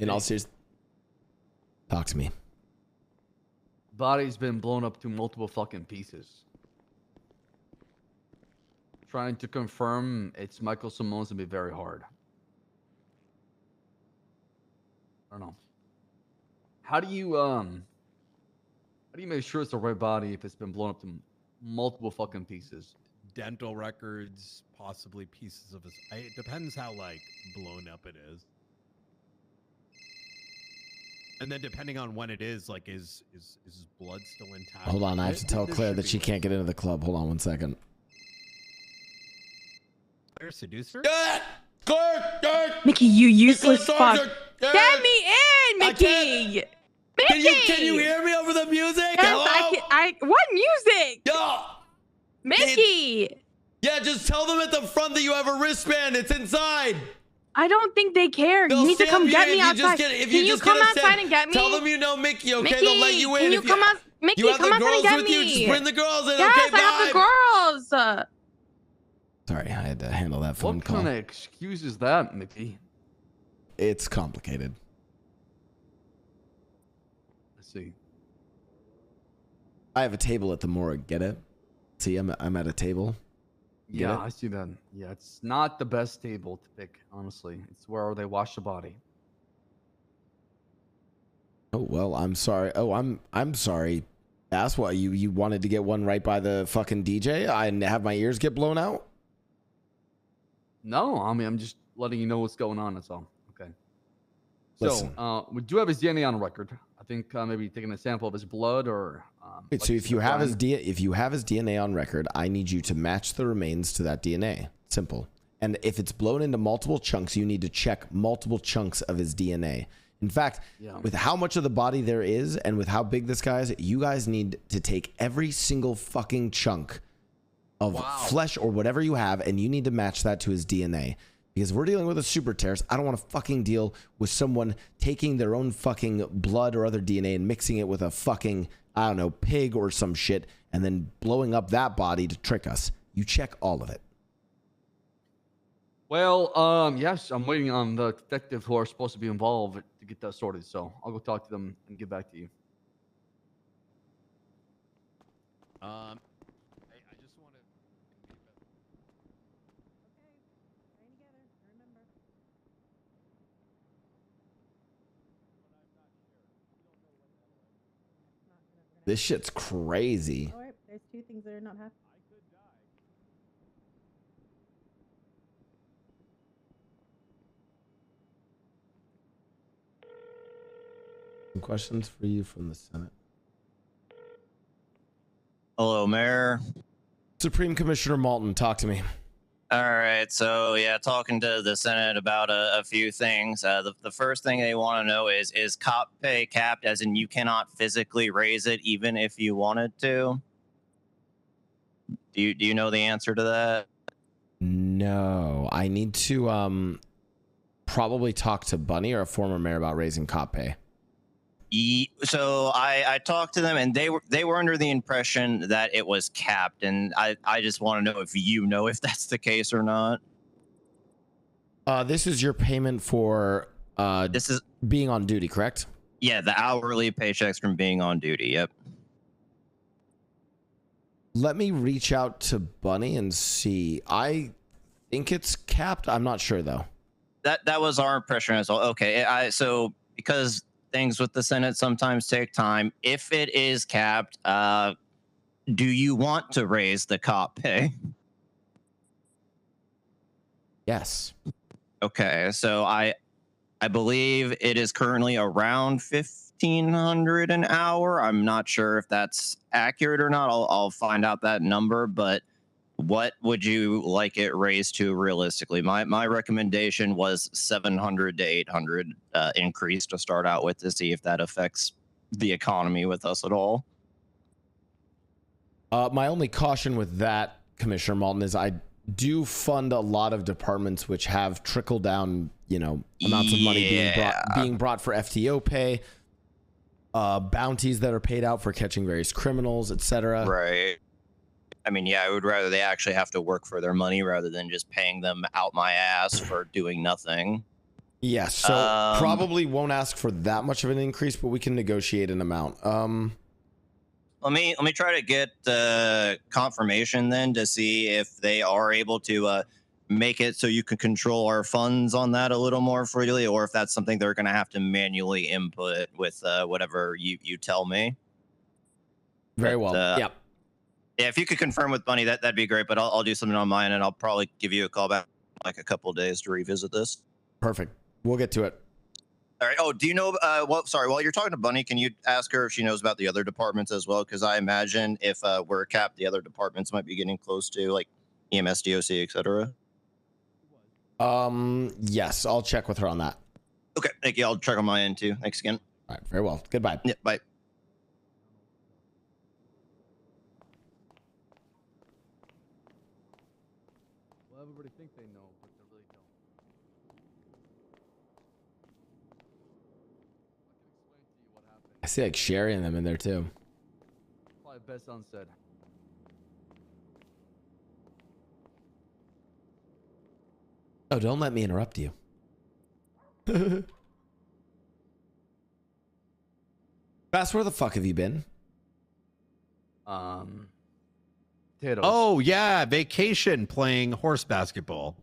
In all seriousness, talk to me. Body's been blown up to multiple fucking pieces. Trying to confirm it's Michael Simone's would be very hard. I don't know. How do you make sure it's the right body if it's been blown up to multiple fucking pieces? Dental records, possibly pieces of his. It depends how like blown up it is, and then depending on when it is, like is his blood still intact? Hold on, I have to tell Claire that she can't get into the club. Hold on 1 second. Claire seducer? Claire! Mickey, you useless fuck. Get Get me in, Mickey. Mickey! Can you hear me over the music? Yes, Hello? what music? Yo! Mickey! Yeah, just tell them at the front that you have a wristband. It's inside. I don't think they care. They'll You need to stamp come you get if me you just outside. get- if Can you you just come get a outside stamp. and get me? Tell them you know Mickey, okay? Mickey, They'll let you in. can you if come out? Mickey, you have come the outside girls and get with me. you. Just bring the girls in. Yes, Okay, bye. I have the girls. Sorry, I had to handle that phone What call. kind of excuse is that, Mickey? It's complicated. Let's see. I have a table at the morgue. Get it? See, I'm at a table. Get Yeah, it? I see that. Yeah, it's not the best table to pick, honestly. It's where they wash the body. Oh well, I'm sorry. Oh, I'm sorry. That's why you wanted to get one right by the fucking DJ. I have my ears get blown out. No, I mean I'm just letting you know what's going on. That's all. Okay. Listen. So we do have his DNA on record. I think maybe taking a sample of his blood or. Wait, so if you have his DNA on record, I need you to match the remains to that DNA. Simple. And if it's blown into multiple chunks, you need to check multiple chunks of his DNA. In fact, with how much of the body there is and with how big this guy is, you guys need to take every single fucking chunk of flesh or whatever you have, and you need to match that to his DNA. Because if we're dealing with a super terrorist, I don't want to fucking deal with someone taking their own fucking blood or other DNA and mixing it with a fucking, I don't know, pig or some shit, and then blowing up that body to trick us. You check all of it. Well, yes, I'm waiting on the detectives who are supposed to be involved to get that sorted. So I'll go talk to them and get back to you. I just want to. This shit's crazy. All right, there's two things that are not happening. Some questions for you from the Senate. Hello, Mayor. Supreme Commissioner Malton, talk to me. All right, so yeah, talking to the Senate about a few things. The first thing they want to know is cop pay capped, as in you cannot physically raise it even if you wanted to? Do you know the answer to that? No, I need to probably talk to Bunny or a former mayor about raising cop pay. So I talked to them, and they were under the impression that it was capped, and I just want to know if you know if that's the case or not. This is your payment for this is being on duty, correct? Yeah, the hourly paychecks from being on duty. Yep. Let me reach out to Bunny and see. I think it's capped. I'm not sure though. That was our impression as well. Okay, so because things with the Senate sometimes take time, if it is capped, do you want to raise the cop pay? Yes. Okay, so I believe it is currently around 1,500 an hour. I'm not sure if that's accurate or not. I'll find out that number, but what would you like it raised to realistically? My recommendation was 700 to 800 increase to start out with, to see if that affects the economy with us at all. My only caution with that, Commissioner Malton, is I do fund a lot of departments which have trickle down, amounts of money being brought for FTO pay, bounties that are paid out for catching various criminals, etc. Right. I mean, yeah, I would rather they actually have to work for their money rather than just paying them out my ass for doing nothing. Yeah, so probably won't ask for that much of an increase, but we can negotiate an amount. Let me try to get confirmation then to see if they are able to make it so you can control our funds on that a little more freely, or if that's something they're going to have to manually input with whatever you tell me. Very well. Yep. Yeah, if you could confirm with Bunny, that'd be great. But I'll do something on mine, and I'll probably give you a call back in like a couple of days to revisit this. Perfect. We'll get to it. All right. Oh, do you know? Sorry. While you're talking to Bunny, can you ask her if she knows about the other departments as well? Because I imagine if we're capped, the other departments might be getting close to like EMS, DOC, etc. Yes, I'll check with her on that. Okay. Thank you. I'll check on my end too. Thanks again. All right. Very well. Goodbye. Yeah. Bye. Well, everybody think they know, but they really don't. I can explain to you what happened. I see like Sherry and them in there too. Probably best unsaid. Oh, don't let me interrupt you. Bass, where the fuck have you been? Potatoes. Oh yeah, vacation playing horse basketball.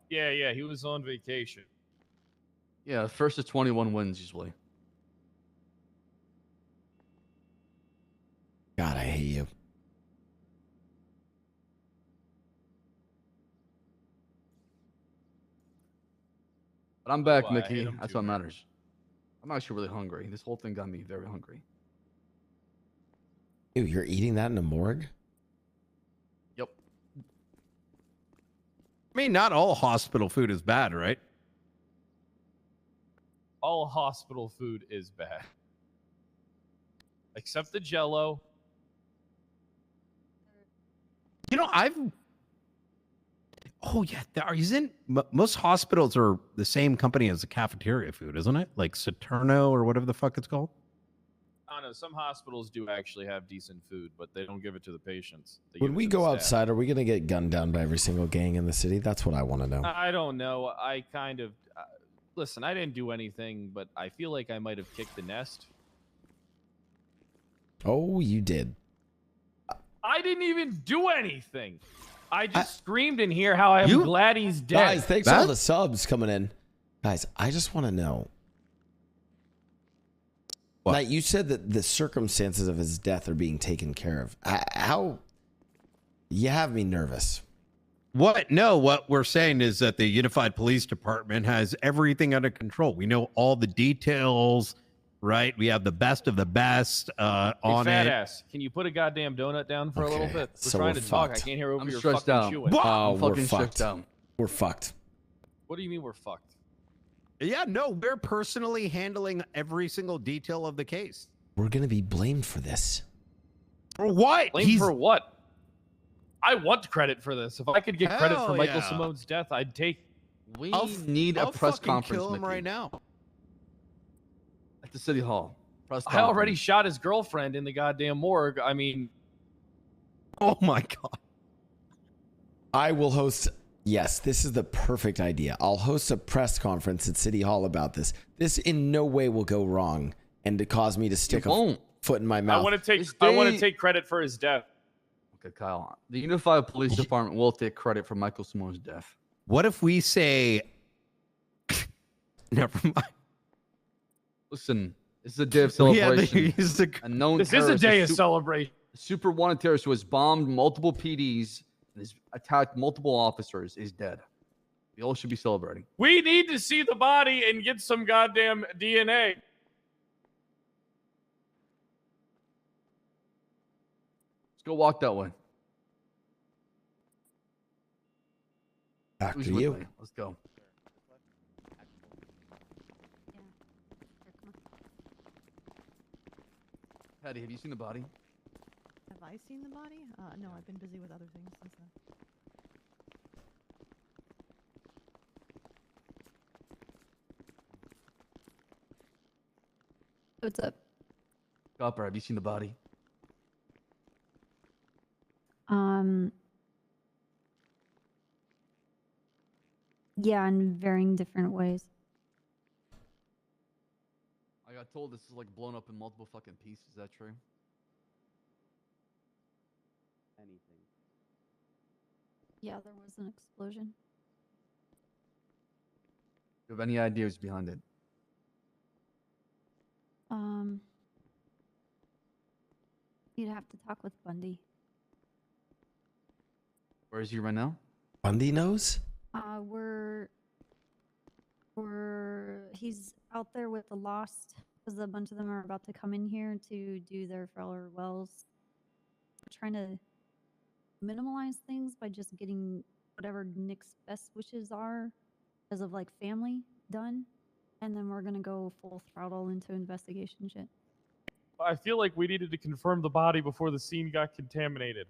Yeah, he was on vacation. Yeah, first to 21 wins usually. God, I hate you. But I'm back, Oh, I hate Mickey. 'em That's too, what man. matters. I'm actually really hungry. This whole thing got me very hungry. Ew, you're eating that in a morgue? Yep. I mean, not all hospital food is bad, right? All hospital food is bad. Except the Jell-O. You know, Oh yeah, most hospitals are the same company as the cafeteria food, isn't it? Like Saturno or whatever the fuck it's called. I don't know. Some hospitals do actually have decent food, but they don't give it to the patients. They When give it we to go the staff. outside, are we going to get gunned down by every single gang in the city? That's what I want to know. I don't know. I kind of listen. I didn't do anything, but I feel like I might have kicked the nest. Oh, you did. I didn't even do anything. I just screamed in here how I'm glad he's dead. Guys, thanks for all the subs coming in. Guys, I just want to know. What? Now, you said that the circumstances of his death are being taken care of. How? You have me nervous. What? No, what we're saying is that the Unified Police Department has everything under control. We know all the details, right? We have the best of the best on fat it. ass, can you put a goddamn donut down for a little Okay, bit? We're so trying we're to talk. I fucked. can't hear over I'm your stressed fucking out. chewing. What? Oh, I'm we're fucking stressed fucked. out. We're fucked. What do you mean we're fucked? Yeah, no, we're personally handling every single detail of the case. We're going to be blamed for this. For what? Blame for what? I want credit for this. If I could get credit for Hell Michael yeah. Simone's death, I'd take. We I'll need a I'll press fucking conference, kill him Mickey, right now. at the city hall. Press I already conference. shot his girlfriend in the goddamn morgue. I mean, Oh my god. I will host. Yes, this is the perfect idea. I'll host a press conference at City Hall about this. This in no way will go wrong and to cause me to stick It a won't. foot in my I mouth. want to take. This I want to day- take credit for his death. Okay, Kyle. The Unified Police Department will take credit for Michael Simone's death. What if we say never mind. Listen, this is a day of Yeah, celebration. he's the A known This is a terrorist, day of su- celebration. super wanted terrorist who has bombed multiple PDs and has attacked multiple officers is dead. We all should be celebrating. We need to see the body and get some goddamn DNA. Let's go walk that way. After Who's with you. me? Let's go. Patty, have you seen the body? Have I seen the body? No, I've been busy with other things since then. What's up? Copper, have you seen the body? Yeah, in varying different ways. I got told this is like blown up in multiple fucking pieces. Is that true? Anything. Yeah, there was an explosion. Do you have any ideas behind it? You'd have to talk with Bundy. Where is he right now? Bundy knows? He's out there with the Lost, because a bunch of them are about to come in here to do their farewells. We're trying to minimize things by just getting whatever Nick's best wishes are, as of like family, done, and then we're gonna go full throttle into investigation shit. I feel like we needed to confirm the body before the scene got contaminated.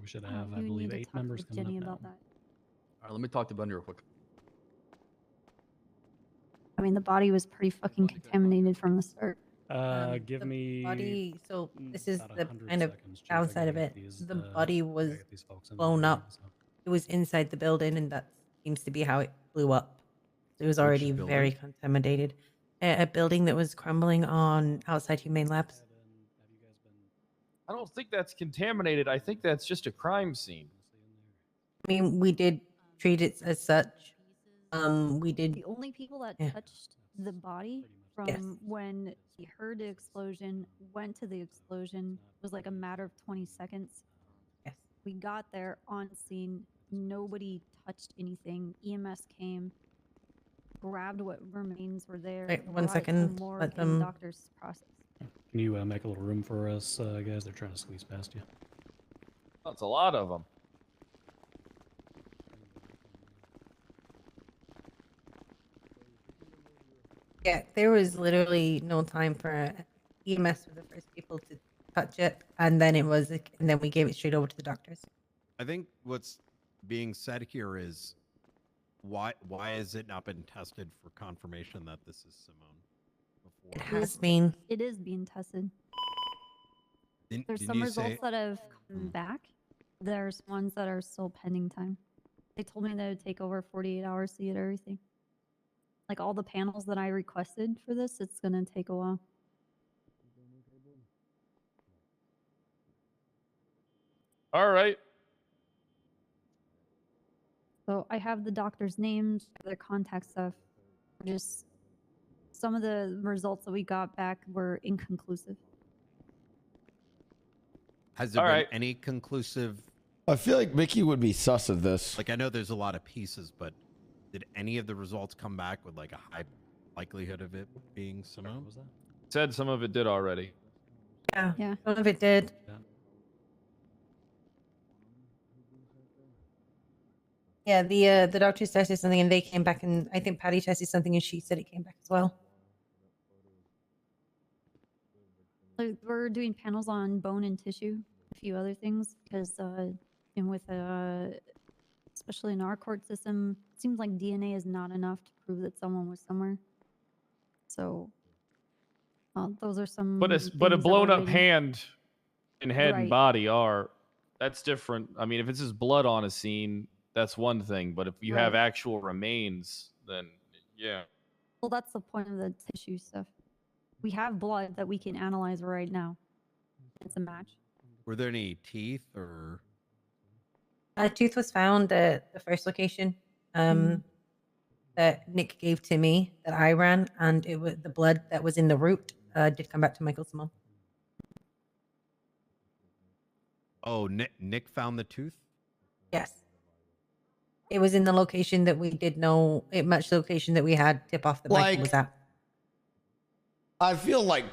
We should You have, I need believe, to 8 talk members with coming Jenny up about now. that. All right, let me talk to Bundy real quick. I mean, the body was pretty fucking contaminated from the start. Give the me body. So this is about the 100 kind of seconds, Chief. I downside gotta of get it. these, The body I was gotta get these folks in blown there, up. so. It was inside the building, and that seems to be how it blew up. It was Which already very building? contaminated. A building that was crumbling on outside Humane Labs. I don't think that's contaminated. I think that's just a crime scene. I mean, we did treat it as such. We did. The only people that Yeah. touched the body from Yes. when he heard the explosion, went to the explosion, was like a matter of 20 seconds. Yes. We got there on scene. Nobody touched anything. EMS came, grabbed what remains were there. Wait, 1 brought it to second, the morgue let and them- doctor's process. Can you make a little room for us, guys? They're trying to squeeze past you. That's a lot of them. Yeah, there was literally no time for EMS were the first people to touch it, and then we gave it straight over to the doctors. I think what's being said here is why has it not been tested for confirmation that this is Simone It before? has been. It is being tested. There's Didn't some you results say- that have come back. There's ones that are still pending time. They told me that it would take over 48 hours to get everything. Like all the panels that I requested for this, it's gonna take a while. All right. So I have the doctor's names, their contact stuff. Just some of the results that we got back were inconclusive. Has there All been right. any conclusive? I feel like Mickey would be sus of this. Like, I know there's a lot of pieces, but did any of the results come back with like a high likelihood of it being Simone? What was that? Said some of it did already. Yeah, Yeah. some of it did. Yeah, the doctors tested something and they came back, and I think Patty tested something and she said it came back as well. Like, we're doing panels on bone and tissue, a few other things, because and with especially in our court system, it seems like DNA is not enough to prove that someone was somewhere. So those are some. But a things that blown we're up waiting- hand and head and Right. body are, that's different. I mean, if it's just blood on a scene, that's one thing. But if you have Right. actual remains, then yeah. Well, that's the point of the tissue stuff. We have blood that we can analyze right now. It's a match. Were there any teeth or? A tooth was found at the first location that Nick gave to me that I ran, and it was the blood that was in the root did come back to Michael Simone. Oh, Nick found the tooth. Yes. It was in the location that we did know. It matched the location that we had tip off that Michael was at. I feel like,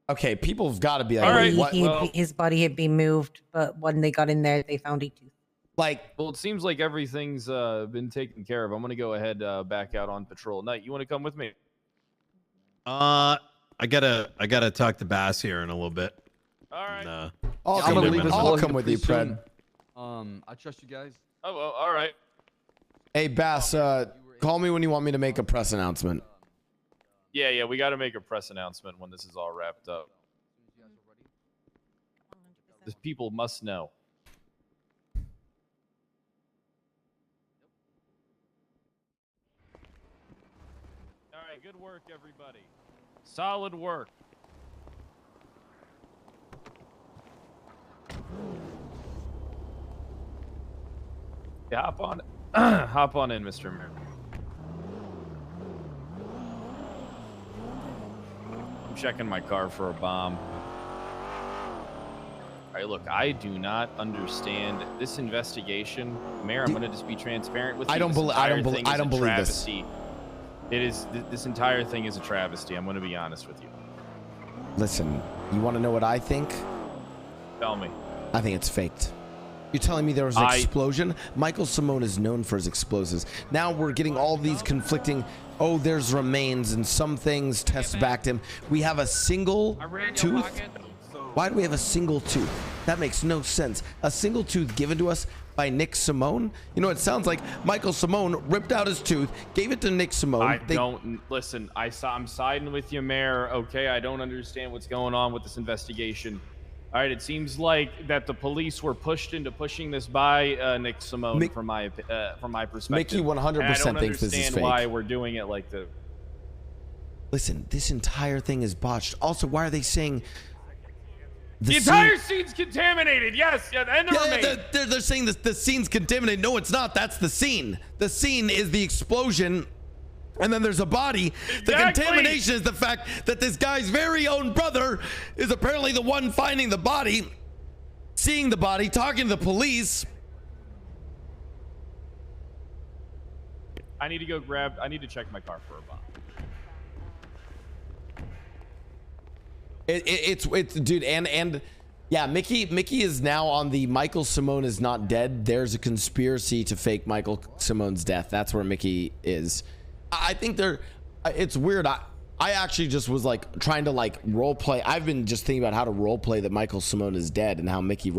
okay, people's got to be like, All right, what, His body had been moved, but when they got in there, they found a tooth. like, Well, it seems like everything's been taken care of. I'm gonna go ahead back out on patrol. Knight, you want to come with me? I gotta talk to Bass here in a little bit. All right. And, I'll I'm come gonna with, leave this I'll building come with you, pretty Pred. soon. I trust you guys. Oh, well, all right. Hey, Bass, call me when you want me to make a press announcement. Yeah, we got to make a press announcement when this is all wrapped up. The people must know. Good work, everybody. Solid work. Yeah, hop on. Hop on in, Mr. Mayor. I'm checking my car for a bomb. All right, look, I do not understand this investigation. Mayor, I'm going to just be transparent with you. I don't believe this. It is, this entire thing is a travesty. I'm going to be honest with you. Listen, you want to know what I think? Tell me. I think it's faked. You're telling me there was an explosion? Michael Simone is known for his explosives. Now we're getting all these conflicting, oh, there's remains and some things test back to him. We have a single tooth. Why do we have a single tooth? That makes no sense. A single tooth given to us by Nick Simone? You know, it sounds like Michael Simone ripped out his tooth, gave it to Nick Simone. Listen, I'm siding with you, Mayor. Okay, I don't understand what's going on with this investigation. All right, it seems like that the police were pushed into pushing this by Nick Simone from my perspective. Mickey 100% thinks this is fake. I don't understand why we're doing it like this. Listen, this entire thing is botched. Also, why are they saying the entire scene's contaminated? Yes, yeah, and they're saying the scene's contaminated. No, it's not. That's the scene. The scene is the explosion. And then there's a body. Exactly. The contamination is the fact that this guy's very own brother is apparently the one finding the body, seeing the body, talking to the police. I need to check my car for a bomb. It's dude, and yeah, Mickey is now on the Michael Simone is not dead. There's a conspiracy to fake Michael Simone's death. That's where Mickey is. I think it's weird. I actually just was like trying to like role play. I've been just thinking about how to role play that Michael Simone is dead and how Mickey role